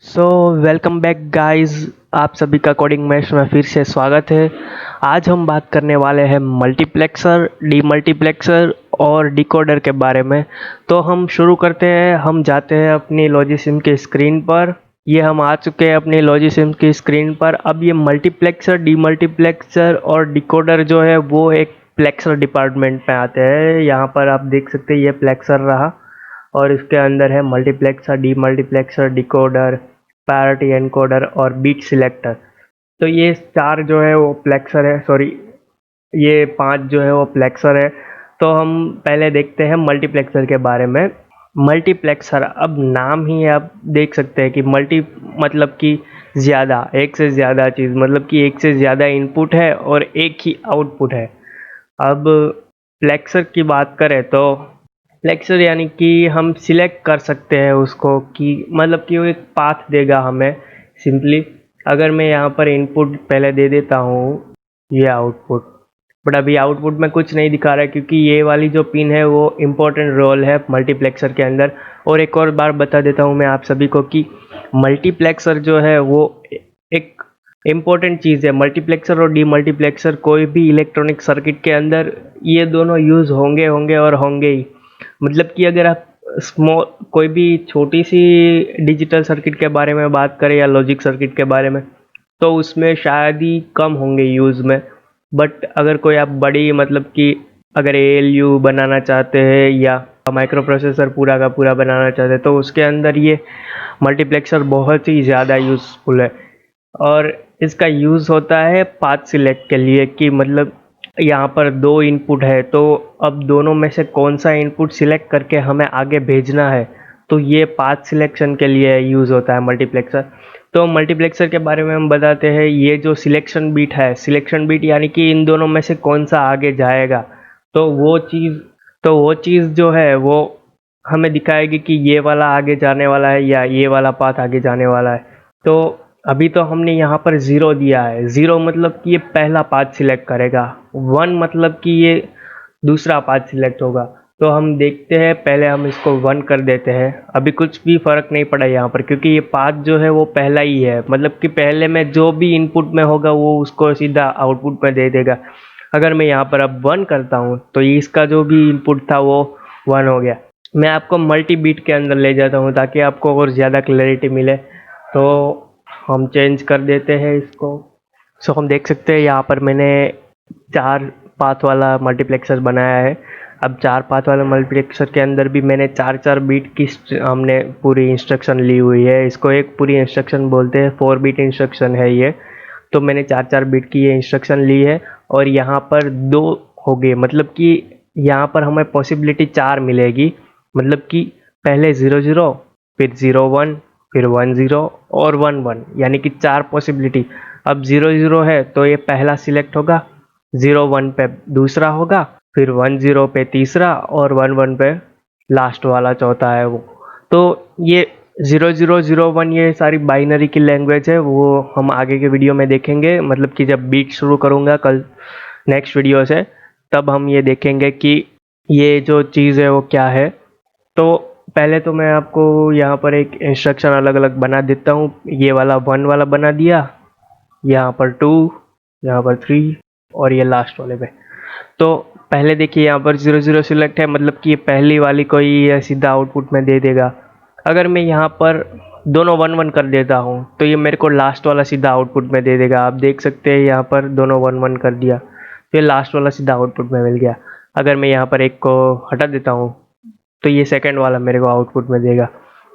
So welcome back guys. आप सभी का कोडिंग मैश में फिर से स्वागत है। आज हम बात करने वाले हैं मल्टीप्लेक्सर, डीमल्टीप्लेक्सर और डिकोडर के बारे में। तो हम शुरू करते हैं। हम जाते हैं अपनी लॉजिसिम की स्क्रीन पर। ये हम आ चुके हैं अपनी लॉजिसिम की स्क्रीन पर। अब ये मल्टीप्लेक्सर, डीमल्टीप्लेक्सर और डिकोडर जो है वो एक प्लेक्सर डिपार्टमेंट में आते हैं। यहाँ पर आप देख सकते हैं ये प्लेक्सर रहा और इसके अंदर है multiplexer, demultiplexer, decoder, parity encoder और बीट सिलेक्टर। तो ये चार जो है वो प्लेक्सर है, सॉरी ये पांच जो है वो प्लेक्सर है। तो हम पहले देखते हैं मल्टीप्लेक्सर के बारे में। मल्टीप्लेक्सर, अब नाम ही आप देख सकते हैं कि मल्टी मतलब कि ज़्यादा, एक से ज़्यादा चीज़, मतलब कि एक से ज़्यादा इनपुट है और एक ही आउटपुट है। अब प्लेक्सर की बात करें तो प्लेक्सर यानी कि हम सिलेक्ट कर सकते हैं उसको, कि मतलब कि वो एक पाथ देगा हमें सिंपली। अगर मैं यहाँ पर इनपुट पहले दे देता हूँ, ये आउटपुट, बट अभी आउटपुट में कुछ नहीं दिखा रहा है क्योंकि ये वाली जो पिन है वो इम्पोर्टेंट रोल है मल्टीप्लेक्सर के अंदर। और एक और बार बता देता हूँ मैं आप सभी को कि मल्टीप्लेक्सर जो है वो एक इम्पोर्टेंट चीज़ है। मल्टीप्लेक्सर और डीमल्टीप्लेक्सर कोई भी इलेक्ट्रॉनिक सर्किट के अंदर ये दोनों यूज़ होंगे होंगे और होंगे ही। मतलब कि अगर आप स्मॉल कोई भी छोटी सी डिजिटल सर्किट के बारे में बात करें या लॉजिक सर्किट के बारे में, तो उसमें शायद ही कम होंगे यूज़ में। बट अगर कोई आप बड़ी, मतलब कि अगर एएलयू बनाना चाहते हैं या माइक्रो प्रोसेसर पूरा का पूरा बनाना चाहते हैं, तो उसके अंदर ये मल्टीप्लेक्सर बहुत ही ज़्यादा यूज़फुल है। और इसका यूज़ होता है पाथ सिलेक्ट के लिए, कि मतलब यहाँ पर दो इनपुट है तो अब दोनों में से कौन सा इनपुट सिलेक्ट करके हमें आगे भेजना है, तो ये पाथ सिलेक्शन के लिए यूज़ होता है मल्टीप्लेक्सर। तो मल्टीप्लेक्सर के बारे में हम बताते हैं। ये जो सिलेक्शन बीट है, सिलेक्शन बीट यानी कि इन दोनों में से कौन सा आगे जाएगा, तो वो चीज़ जो है वो हमें दिखाएगी कि ये वाला आगे जाने वाला है या ये वाला पाथ आगे जाने वाला है। तो अभी तो हमने यहाँ पर ज़ीरो दिया है। ज़ीरो मतलब कि ये पहला पाथ सिलेक्ट करेगा, वन मतलब कि ये दूसरा पाथ सिलेक्ट होगा। तो हम देखते हैं, पहले हम इसको वन कर देते हैं। अभी कुछ भी फ़र्क नहीं पड़ा यहाँ पर क्योंकि ये पाथ जो है वो पहला ही है, मतलब कि पहले में जो भी इनपुट में होगा वो उसको सीधा आउटपुट में दे देगा। अगर मैं यहाँ पर अब वन करता हूँ तो इसका जो भी इनपुट था वो वन हो गया। मैं आपको मल्टी बीट के अंदर ले जाता हूँ ताकि आपको और ज़्यादा क्लैरिटी मिले। तो हम चेंज कर देते हैं इसको। सो हम देख सकते हैं यहाँ पर मैंने चार पाथ वाला मल्टीप्लेक्सर बनाया है। अब चार पाथ वाला मल्टीप्लेक्सर के अंदर भी मैंने चार चार बीट की हमने पूरी इंस्ट्रक्शन ली हुई है। इसको एक पूरी इंस्ट्रक्शन बोलते हैं, 4 बीट इंस्ट्रक्शन है ये। तो मैंने चार चार बीट की ये इंस्ट्रक्शन ली है और यहाँ पर दो हो गए, मतलब कि यहाँ पर हमें पॉसिबिलिटी चार मिलेगी। मतलब कि पहले 0 0, फिर 0 1, फिर 1 0 और 1 1, यानी कि चार पॉसिबिलिटी। अब 0 0 है तो ये पहला सिलेक्ट होगा, 0 1 पे दूसरा होगा, फिर 1 0 पे तीसरा और 1 1 पे लास्ट वाला चौथा है वो। तो ये 0 0 0 1 ये सारी बाइनरी की लैंग्वेज है, वो हम आगे के वीडियो में देखेंगे। मतलब कि जब बीट शुरू करूँगा कल नेक्स्ट वीडियो से, तब हम ये देखेंगे कि ये जो चीज़ है वो क्या है। तो पहले तो मैं आपको यहाँ पर एक इंस्ट्रक्शन अलग अलग बना देता हूँ। ये वाला वन वाला बना दिया, यहाँ पर टू, यहाँ पर थ्री और ये लास्ट वाले पे। तो पहले देखिए यहाँ पर 0 0 सिलेक्ट है, मतलब कि ये पहली वाली को ही सीधा आउटपुट में दे देगा। अगर मैं यहाँ पर दोनों 1 1 कर देता हूँ तो ये मेरे को लास्ट वाला सीधा आउटपुट में दे देगा। आप देख सकते हैं यहाँ पर दोनों 1 1 कर दिया तो ये लास्ट वाला सीधा आउटपुट में मिल गया। अगर मैं यहाँ पर एक को हटा देता हूँ तो ये सेकंड वाला मेरे को आउटपुट में देगा।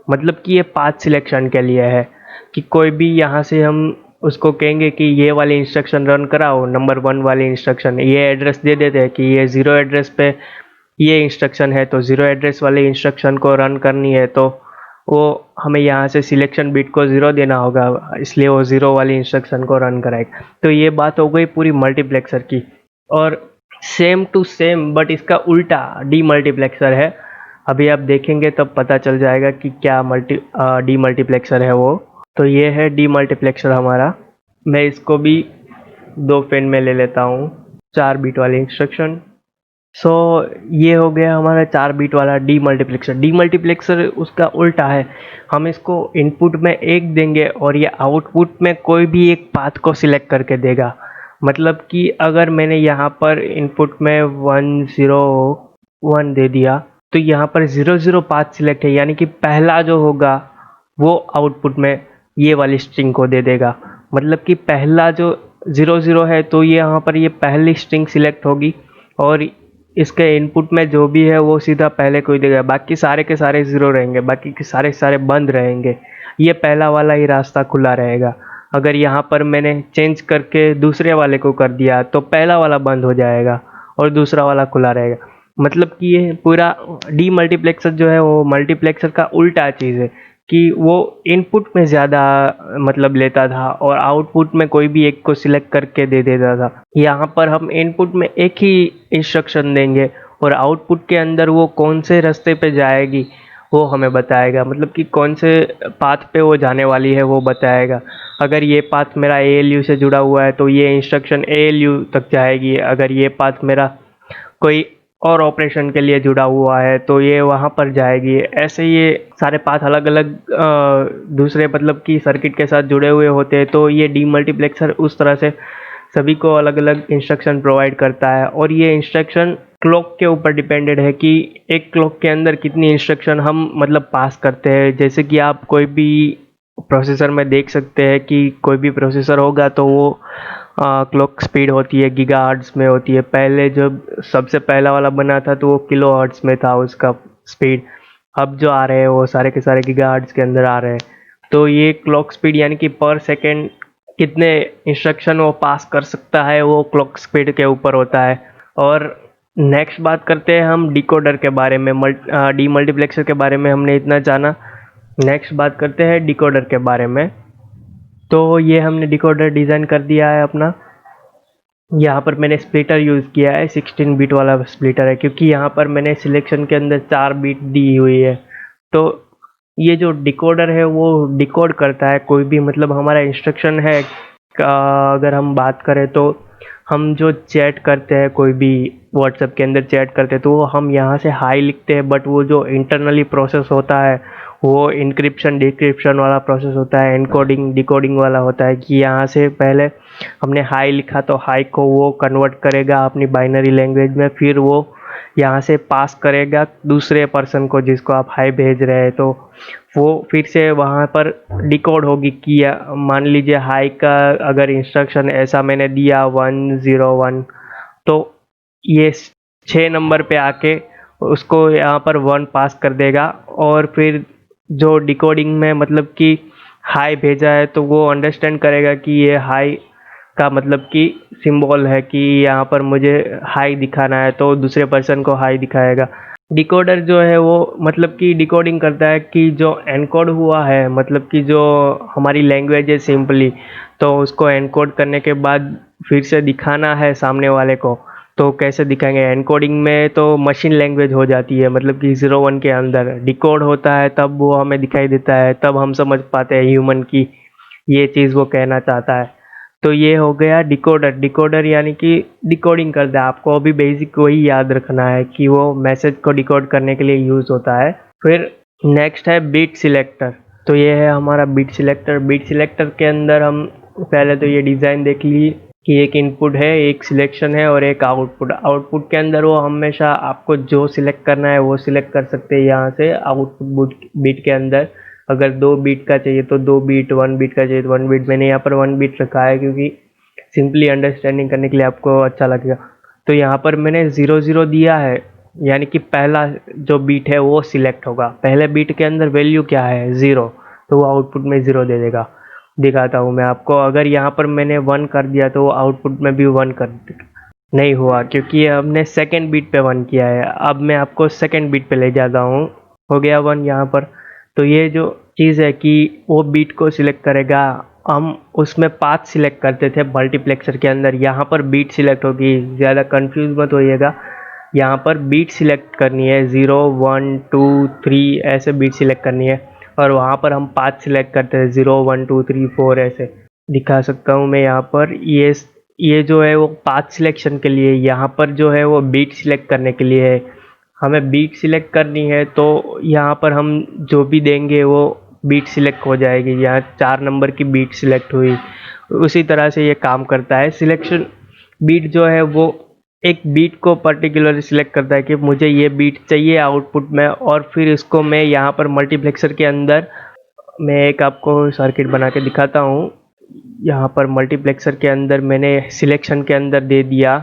मतलब कि ये पाथ सिलेक्शन के लिए है, कि कोई भी यहाँ से हम उसको कहेंगे कि ये वाली इंस्ट्रक्शन रन कराओ, नंबर 1 वाली इंस्ट्रक्शन, ये एड्रेस दे देते हैं कि ये 0 एड्रेस पे ये इंस्ट्रक्शन है, तो 0 एड्रेस वाले इंस्ट्रक्शन को रन करनी है तो वो हमें यहाँ से सिलेक्शन बिट को 0 देना होगा, इसलिए वो 0 वाली इंस्ट्रक्शन को रन कराएगा। तो ये बात हो गई पूरी मल्टीप्लेक्सर की। और सेम टू सेम बट इसका उल्टा डीमल्टीप्लेक्सर है। अभी आप देखेंगे तब पता चल जाएगा कि क्या डीमल्टीप्लेक्सर है वो। तो ये है डीमल्टीप्लेक्सर हमारा। मैं इसको भी दो पेन में ले लेता हूँ, 4 बीट वाली इंस्ट्रक्शन। सो ये हो गया हमारा 4 बीट वाला डीमल्टीप्लेक्सर। डीमल्टीप्लेक्सर उसका उल्टा है, हम इसको इनपुट में 1 देंगे और ये आउटपुट में कोई भी एक पाथ को सिलेक्ट करके देगा। मतलब कि अगर मैंने यहाँ पर इनपुट में 101 दे दिया तो यहाँ पर 00 पाथ सिलेक्ट है, यानी कि पहला जो होगा वो आउटपुट में ये वाली स्ट्रिंग को दे देगा। मतलब कि पहला जो 00 है तो ये यहाँ पर ये पहली स्ट्रिंग सिलेक्ट होगी और इसके इनपुट में जो भी है वो सीधा पहले को ही देगा, बाकी सारे के सारे 0 रहेंगे, बाकी के सारे सारे बंद रहेंगे। ये पहला वाला ही रास्ता खुला रहेगा। अगर यहाँ पर मैंने चेंज करके दूसरे वाले को कर दिया तो पहला वाला बंद हो जाएगा और दूसरा वाला खुला रहेगा। मतलब कि ये पूरा डीमल्टीप्लेक्सर जो है वो मल्टीप्लेक्सर का उल्टा चीज़ है कि वो इनपुट में ज़्यादा मतलब लेता था और आउटपुट में कोई भी एक को सिलेक्ट करके दे देता था। यहाँ पर हम इनपुट में एक ही इंस्ट्रक्शन देंगे और आउटपुट के अंदर वो कौन से रास्ते पे जाएगी वो हमें बताएगा, मतलब कि कौन से पाथ पे वो जाने वाली है वो बताएगा। अगर ये पाथ मेरा ALU से जुड़ा हुआ है तो ये इंस्ट्रक्शन ALU तक जाएगी, अगर ये पाथ मेरा कोई और ऑपरेशन के लिए जुड़ा हुआ है तो ये वहाँ पर जाएगी। ऐसे ये सारे पाथ अलग अलग दूसरे मतलब कि सर्किट के साथ जुड़े हुए होते हैं, तो ये डीमल्टीप्लेक्सर उस तरह से सभी को अलग अलग इंस्ट्रक्शन प्रोवाइड करता है। और ये इंस्ट्रक्शन क्लॉक के ऊपर डिपेंडेड है कि एक क्लॉक के अंदर कितनी इंस्ट्रक्शन हम मतलब पास करते हैं। जैसे कि आप कोई भी प्रोसेसर में देख सकते हैं कि कोई भी प्रोसेसर होगा तो वो क्लॉक स्पीड होती है गीगाहर्ट्ज़ में होती है। पहले जब सबसे पहला वाला बना था तो वो किलोहर्ट्ज़ में था उसका स्पीड, अब जो आ रहे हैं वो सारे के सारे गीगाहर्ट्ज़ के अंदर आ रहे हैं। तो ये क्लॉक स्पीड यानी कि पर सेकेंड कितने इंस्ट्रक्शन वो पास कर सकता है वो क्लॉक स्पीड के ऊपर होता है। और नेक्स्ट बात करते हैं हम डिकोडर के बारे में। डीमल्टीप्लेक्सर के बारे में हमने इतना जाना, नेक्स्ट बात करते हैं डिकोडर के बारे में। तो ये हमने डिकोडर डिज़ाइन कर दिया है अपना। यहाँ पर मैंने स्प्लिटर यूज़ किया है, 16 बिट वाला स्प्लिटर है, क्योंकि यहाँ पर मैंने सिलेक्शन के अंदर 4 बिट दी हुई है। तो ये जो डिकोडर है वो डिकोड करता है कोई भी मतलब हमारा इंस्ट्रक्शन है। अगर हम बात करें तो हम जो चैट करते हैं कोई भी व्हाट्सएप के अंदर चैट करते हैं तो वो हम यहाँ से हाई लिखते हैं, बट वो जो इंटरनली प्रोसेस होता है वो इंक्रिप्शन डिक्रिप्शन वाला प्रोसेस होता है, एनकोडिंग डिकोडिंग वाला होता है कि यहाँ से पहले हमने हाई लिखा तो हाई को वो कन्वर्ट करेगा अपनी बाइनरी लैंग्वेज में, फिर वो यहाँ से पास करेगा दूसरे पर्सन को जिसको आप हाई भेज रहे हैं। तो वो फिर से वहाँ पर डिकोड होगी कि मान लीजिए हाई का अगर इंस्ट्रक्शन ऐसा मैंने दिया 101, तो ये 6 नंबर पे आके उसको यहाँ पर 1 पास कर देगा और फिर जो डिकोडिंग में मतलब कि हाई भेजा है तो वो अंडरस्टैंड करेगा कि ये हाई का मतलब कि सिंबल है कि यहाँ पर मुझे हाई दिखाना है, तो दूसरे पर्सन को हाई दिखाएगा। डिकोडर जो है वो मतलब कि डिकोडिंग करता है कि जो एनकोड हुआ है मतलब कि जो हमारी लैंग्वेज है सिंपली, तो उसको एनकोड करने के बाद फिर से दिखाना है सामने वाले को, तो कैसे दिखाएंगे। एनकोडिंग में तो मशीन लैंग्वेज हो जाती है, मतलब कि 01 के अंदर डिकोड होता है तब वो हमें दिखाई देता है, तब हम समझ पाते हैं ह्यूमन की ये चीज़ वो कहना चाहता है। तो ये हो गया डिकोडर। डिकोडर यानी कि डिकोडिंग करता है। आपको अभी बेसिक वही याद रखना है कि वो मैसेज को डिकोड करने के लिए यूज़ होता है। फिर नेक्स्ट है बीट सिलेक्टर। तो ये है हमारा बीट सिलेक्टर। बीट सिलेक्टर के अंदर हम पहले तो ये डिज़ाइन देख ली कि एक इनपुट है, एक सिलेक्शन है और एक आउटपुट। आउटपुट के अंदर वो हमेशा आपको जो सिलेक्ट करना है वो सिलेक्ट कर सकते हैं यहाँ से आउटपुट बीट के अंदर। अगर 2 बीट का चाहिए तो 2 बीट, 1 बीट का चाहिए तो 1 बीट। मैंने यहाँ पर 1 बीट रखा है क्योंकि सिंपली अंडरस्टैंडिंग करने के लिए आपको अच्छा लगेगा। तो यहाँ पर मैंने 00 दिया है, यानी कि पहला जो बीट है वो सिलेक्ट होगा। पहले बीट के अंदर वैल्यू क्या है 0, तो वो आउटपुट में 0 दे देगा। दिखाता हूँ मैं आपको। अगर यहाँ पर मैंने 1 कर दिया तो वो आउटपुट में भी 1 कर देगा। नहीं हुआ क्योंकि हमने सेकेंड बीट पे 1 किया है। अब मैं आपको सेकेंड बीट पे ले जाता हूँ। हो गया 1 यहाँ पर। तो ये जो चीज़ है कि वो बीट को सिलेक्ट करेगा। हम उसमें पाथ सिलेक्ट करते थे मल्टीप्लेक्सर के अंदर, यहाँ पर बीट सिलेक्ट होगी। ज़्यादा कंफ्यूज मत होइएगा, यहाँ पर बीट सिलेक्ट करनी है 0 1 2 3 ऐसे बीट सिलेक्ट करनी है। और वहाँ पर हम पाथ सिलेक्ट करते हैं 0 1 2 3 4 ऐसे। दिखा सकता हूँ मैं यहाँ पर। ये ये जो है वो पाथ सिलेक्शन के लिए, यहाँ पर जो है वो बीट सिलेक्ट करने के लिए है। हमें बीट सिलेक्ट करनी है तो यहाँ पर हम जो भी देंगे वो बीट सिलेक्ट हो जाएगी। यहाँ 4 नंबर की बीट सिलेक्ट हुई, उसी तरह से ये काम करता है। सिलेक्शन बीट जो है वो एक बीट को पर्टिकुलर सिलेक्ट करता है कि मुझे ये बीट चाहिए आउटपुट में, और फिर इसको मैं यहाँ पर मल्टीप्लेक्सर के अंदर, मैं एक आपको सर्किट बना के दिखाता हूँ। यहाँ पर मल्टीप्लेक्सर के अंदर मैंने सिलेक्शन के अंदर दे दिया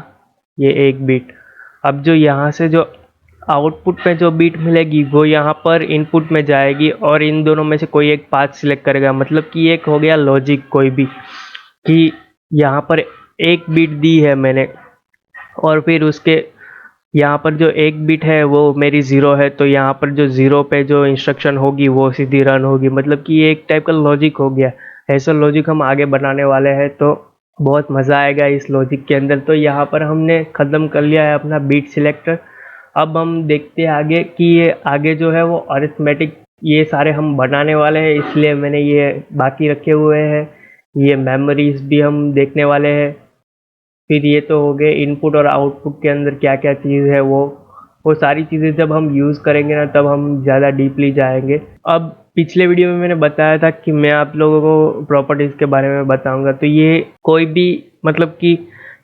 ये एक बीट। अब जो यहाँ से जो आउटपुट में जो बीट मिलेगी वो यहाँ पर इनपुट में जाएगी, और इन दोनों में से कोई एक पाथ सिलेक्ट करेगा। मतलब कि एक हो गया लॉजिक कोई भी, कि यहाँ पर एक बीट दी है मैंने, और फिर उसके यहाँ पर जो एक बिट है वो मेरी ज़ीरो है, तो यहाँ पर जो ज़ीरो पे जो इंस्ट्रक्शन होगी वो सीधी रन होगी। मतलब कि ये एक टाइप का लॉजिक हो गया। ऐसा लॉजिक हम आगे बनाने वाले हैं, तो बहुत मज़ा आएगा इस लॉजिक के अंदर। तो यहाँ पर हमने ख़त्म कर लिया है अपना बीट सिलेक्टर। अब हम देखते हैं आगे कि ये आगे जो है वो अरिथमेटिक, ये सारे हम बनाने वाले हैं, इसलिए मैंने ये बाकी रखे हुए हैं। ये मेमोरीज भी हम देखने वाले हैं। फिर ये तो हो गए इनपुट और आउटपुट के अंदर क्या क्या चीज़ है, वो सारी चीज़ें जब हम यूज़ करेंगे ना तब हम ज़्यादा डीपली जाएंगे। अब पिछले वीडियो में मैंने बताया था कि मैं आप लोगों को प्रॉपर्टीज़ के बारे में बताऊंगा। तो ये कोई भी, मतलब कि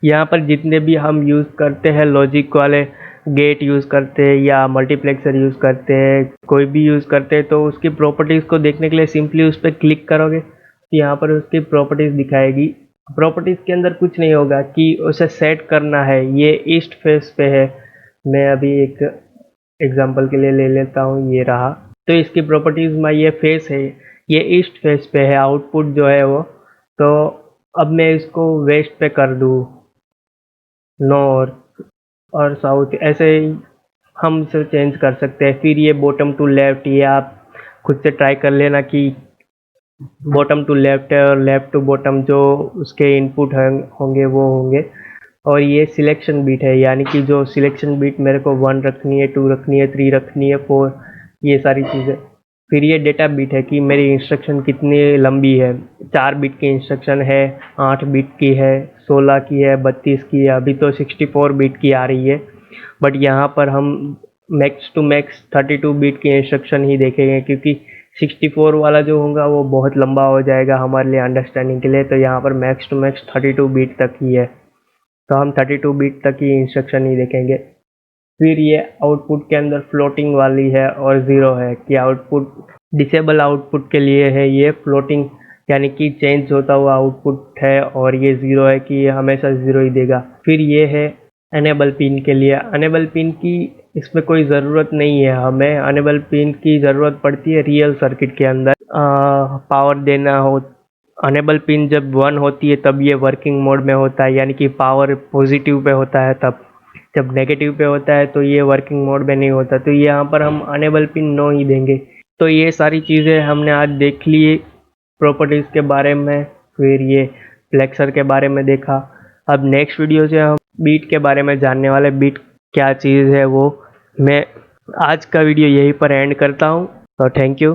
यहाँ पर जितने भी हम यूज़ करते हैं लॉजिक वाले, गेट यूज़ करते हैं या मल्टीप्लेक्सर यूज़ करते हैं, कोई भी यूज़ करते हैं, तो उसकी प्रॉपर्टीज़ को देखने के लिए सिंपली उस पर क्लिक करोगे तो यहाँ पर उसकी प्रॉपर्टीज़ दिखाएगी। प्रॉपर्टीज़ के अंदर कुछ नहीं होगा कि उसे सेट करना है। ये ईस्ट फेस पे है, मैं अभी एक एग्जांपल के लिए ले लेता हूँ, ये रहा। तो इसकी प्रॉपर्टीज़ में ये फेस है, ये ईस्ट फेस पे है, आउटपुट जो है वो। तो अब मैं इसको वेस्ट पे कर दूँ, नॉर्थ और साउथ, ऐसे ही हम इसे चेंज कर सकते हैं। फिर ये बॉटम टू लेफ्ट, ये आप खुद से ट्राई कर लेना कि बॉटम टू लेफ्ट है और लेफ्ट टू बॉटम जो उसके इनपुट होंगे वो होंगे। और ये सिलेक्शन बीट है, यानी कि जो सिलेक्शन बीट मेरे को 1 रखनी है, 2 रखनी है, 3 रखनी है, 4, ये सारी चीज़ें। फिर ये डेटा बीट है कि मेरी इंस्ट्रक्शन कितनी लंबी है। 4 बिट की इंस्ट्रक्शन है, 8 बिट की है, 16 की है, 32 की है, अभी तो 64 बिट की आ रही है। बट यहाँ पर हम मैक्स टू मैक्स 32 बिट की इंस्ट्रक्शन ही देखेंगे, क्योंकि 64 वाला जो होगा वो बहुत लंबा हो जाएगा हमारे लिए अंडरस्टैंडिंग के लिए। तो यहाँ पर मैक्स टू मैक्स 32 बिट तक ही है, तो हम 32 बिट तक ही इंस्ट्रक्शन ही देखेंगे। फिर ये आउटपुट के अंदर फ्लोटिंग वाली है और ज़ीरो है, कि आउटपुट डिसेबल आउटपुट के लिए है ये फ्लोटिंग, यानी कि चेंज होता हुआ आउटपुट है, और ये ज़ीरो है कि ये हमेशा ज़ीरो ही देगा। फिर ये है अनेबल पिन के लिए। अनेबल पिन की इसमें कोई ज़रूरत नहीं है, हमें अनेबल पिन की ज़रूरत पड़ती है रियल सर्किट के अंदर पावर देना हो। अनेबल पिन जब 1 होती है तब ये वर्किंग मोड में होता है, यानी कि पावर पॉजिटिव पे होता है तब। जब नेगेटिव पे होता है तो ये वर्किंग मोड में नहीं होता, तो यहाँ पर हम अनेबल पिन नो ही देंगे। तो ये सारी चीज़ें हमने आज देख ली प्रॉपर्टीज़ के बारे में, फिर ये फ्लेक्सर के बारे में देखा। अब नेक्स्ट वीडियो से हम बीट के बारे में जानने वाले, बीट क्या चीज़ है वो। मैं आज का वीडियो यहीं पर एंड करता हूँ, तो थैंक यू।